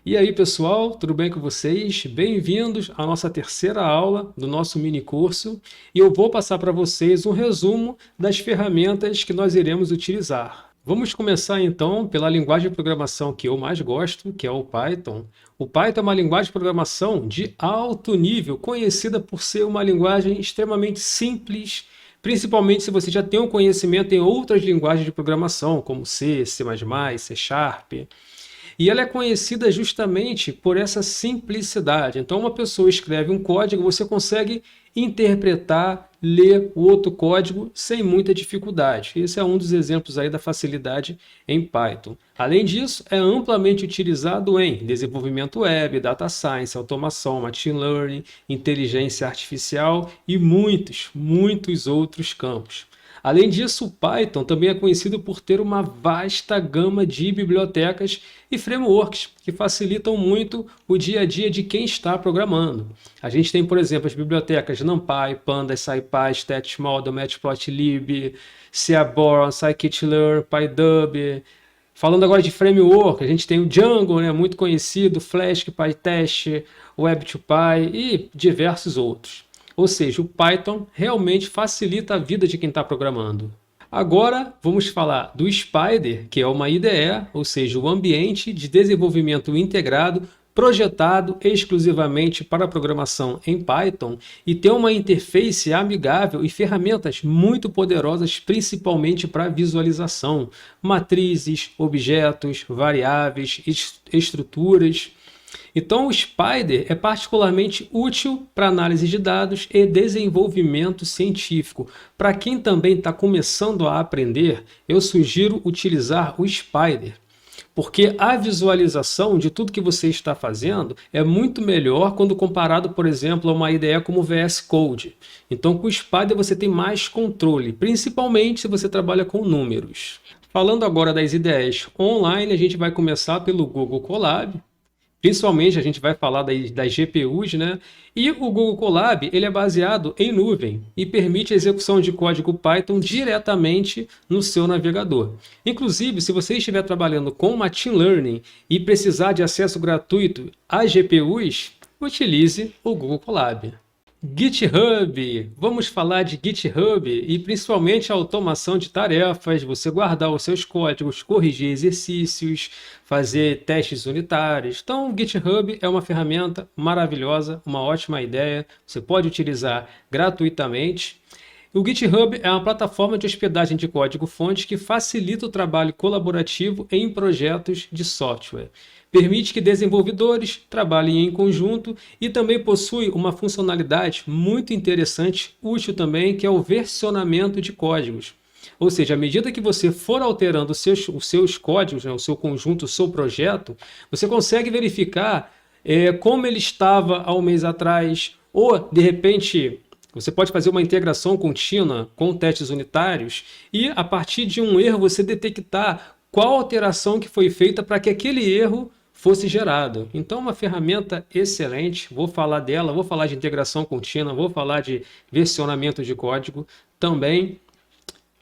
E aí pessoal, tudo bem com vocês? Bem-vindos à nossa terceira aula do nosso mini curso e eu vou passar para vocês um resumo das ferramentas que nós iremos utilizar. Vamos começar então pela linguagem de programação que eu mais gosto, que é o Python. O Python é uma linguagem de programação de alto nível, conhecida por ser uma linguagem extremamente simples, principalmente se você já tem um conhecimento em outras linguagens de programação, como C, C++, C Sharp. E ela é conhecida justamente por essa simplicidade. Então, uma pessoa escreve um código, você consegue interpretar, ler o outro código sem muita dificuldade. Esse é um dos exemplos aí da facilidade em Python. Além disso, é amplamente utilizado em desenvolvimento web, data science, automação, machine learning, inteligência artificial e muitos outros campos. Além disso, o Python também é conhecido por ter uma vasta gama de bibliotecas e frameworks que facilitam muito o dia a dia de quem está programando. A gente tem, por exemplo, as bibliotecas NumPy, Pandas, SciPy, StatModel, Matplotlib, Seaborn, Scikit-learn, PyDub. Falando agora de framework, a gente tem o Django, né, muito conhecido, Flask, PyTest, Web2Py e diversos outros. Ou seja, o Python realmente facilita a vida de quem está programando. Agora vamos falar do Spyder, que é uma IDE, ou seja, o ambiente de desenvolvimento integrado projetado exclusivamente para programação em Python e tem uma interface amigável e ferramentas muito poderosas, principalmente para visualização, matrizes, objetos, variáveis, estruturas. Então, o Spyder é particularmente útil para análise de dados e desenvolvimento científico. Para quem também está começando a aprender, eu sugiro utilizar o Spyder, porque a visualização de tudo que você está fazendo é muito melhor quando comparado, por exemplo, a uma IDE como o VS Code. Então, com o Spyder você tem mais controle, principalmente se você trabalha com números. Falando agora das IDEs online, a gente vai começar pelo Google Colab. Principalmente a gente vai falar das GPUs, né? E o Google Colab ele é baseado em nuvem e permite a execução de código Python diretamente no seu navegador. Inclusive, se você estiver trabalhando com Machine Learning e precisar de acesso gratuito às GPUs, utilize o Google Colab. GitHub, vamos falar de GitHub e principalmente a automação de tarefas, você guardar os seus códigos, corrigir exercícios, fazer testes unitários. Então, o GitHub é uma ferramenta maravilhosa, uma ótima ideia, você pode utilizar gratuitamente. O GitHub é uma plataforma de hospedagem de código-fonte que facilita o trabalho colaborativo em projetos de software. Permite que desenvolvedores trabalhem em conjunto e também possui uma funcionalidade muito interessante, útil também, que é o versionamento de códigos. Ou seja, à medida que você for alterando os seus códigos, né, o seu conjunto, o seu projeto, você consegue verificar como ele estava há um mês atrás, ou de repente você pode fazer uma integração contínua com testes unitários e a partir de um erro você detectar qual alteração que foi feita para que aquele erro fosse gerado. Então, uma ferramenta excelente, vou falar dela, vou falar de integração contínua, vou falar de versionamento de código também.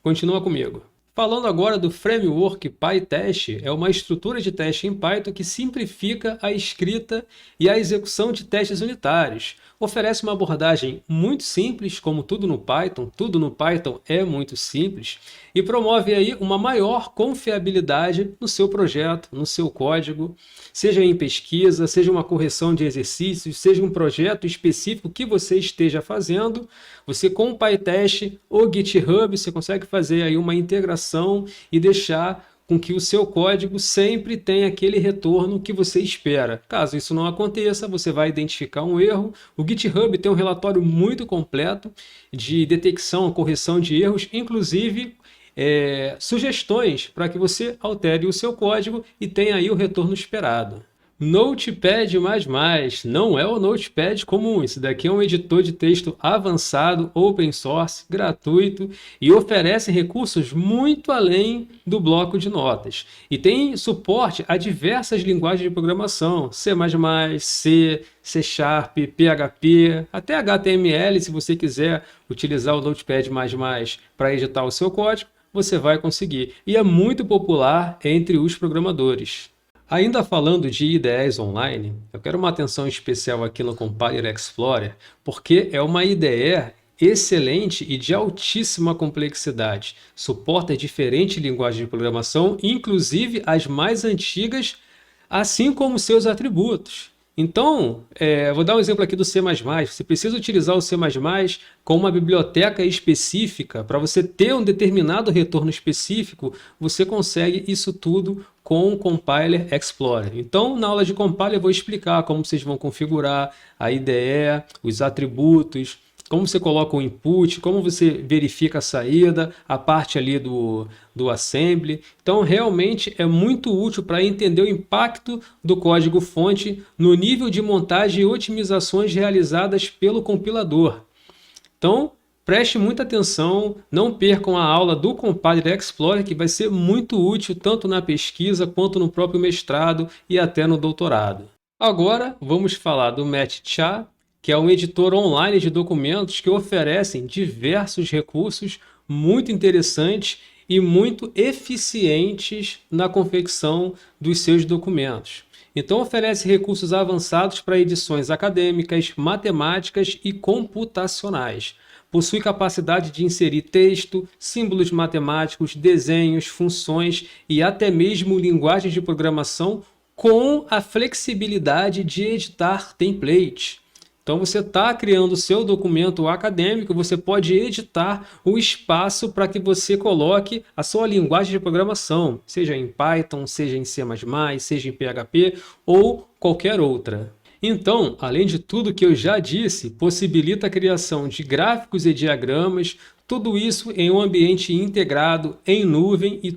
Continua comigo. Falando agora do framework PyTest, é uma estrutura de teste em Python que simplifica a escrita e a execução de testes unitários. Oferece uma abordagem muito simples, como tudo no Python é muito simples, e promove aí uma maior confiabilidade no seu projeto, no seu código, seja em pesquisa, seja uma correção de exercícios, seja um projeto específico que você esteja fazendo, você com o PyTest ou GitHub, você consegue fazer aí uma integração e deixar com que o seu código sempre tenha aquele retorno que você espera. Caso isso não aconteça, você vai identificar um erro. O GitHub tem um relatório muito completo de detecção, correção de erros, inclusive sugestões para que você altere o seu código e tenha aí o retorno esperado. Notepad++, não é o Notepad comum, esse daqui é um editor de texto avançado, open source, gratuito e oferece recursos muito além do bloco de notas. E tem suporte a diversas linguagens de programação, C++, C, C Sharp, PHP, até HTML, se você quiser utilizar o Notepad++ para editar o seu código, você vai conseguir. E é muito popular entre os programadores. Ainda falando de IDEs online, eu quero uma atenção especial aqui no Compiler Explorer, porque é uma IDE excelente e de altíssima complexidade. Suporta diferentes linguagens de programação, inclusive as mais antigas, assim como seus atributos. Então, vou dar um exemplo aqui do C++. Você precisa utilizar o C++ com uma biblioteca específica. Para você ter um determinado retorno específico, você consegue isso tudo com o Compiler Explorer. Então, na aula de Compiler, eu vou explicar como vocês vão configurar a IDE, os atributos, como você coloca o input, como você verifica a saída, a parte ali do assembly. Então, realmente é muito útil para entender o impacto do código-fonte no nível de montagem e otimizações realizadas pelo compilador. Então, preste muita atenção, não percam a aula do Compiler Explorer, que vai ser muito útil tanto na pesquisa quanto no próprio mestrado e até no doutorado. Agora, vamos falar do MathCha, que é um editor online de documentos que oferecem diversos recursos muito interessantes e muito eficientes na confecção dos seus documentos. Então, oferece recursos avançados para edições acadêmicas, matemáticas e computacionais. Possui capacidade de inserir texto, símbolos matemáticos, desenhos, funções e até mesmo linguagens de programação com a flexibilidade de editar templates. Então, você está criando o seu documento acadêmico, você pode editar o espaço para que você coloque a sua linguagem de programação, seja em Python, seja em C++, seja em PHP ou qualquer outra. Então, além de tudo que eu já disse, possibilita a criação de gráficos e diagramas, tudo isso em um ambiente integrado, em nuvem e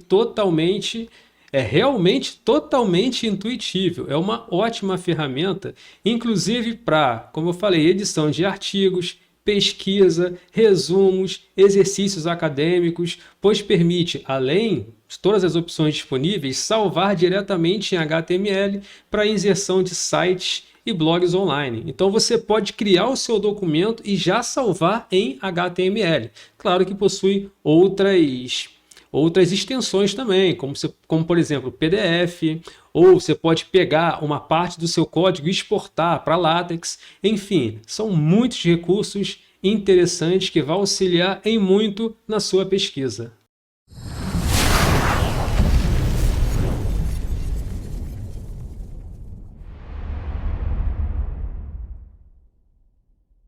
realmente totalmente intuitivo. É uma ótima ferramenta, inclusive para, como eu falei, edição de artigos, pesquisa, resumos, exercícios acadêmicos, pois permite, além de todas as opções disponíveis, salvar diretamente em HTML para inserção de sites e blogs online. Então você pode criar o seu documento e já salvar em HTML. Claro que possui outras extensões também, como por exemplo PDF, ou você pode pegar uma parte do seu código e exportar para LaTeX. Enfim, são muitos recursos interessantes que vão auxiliar em muito na sua pesquisa.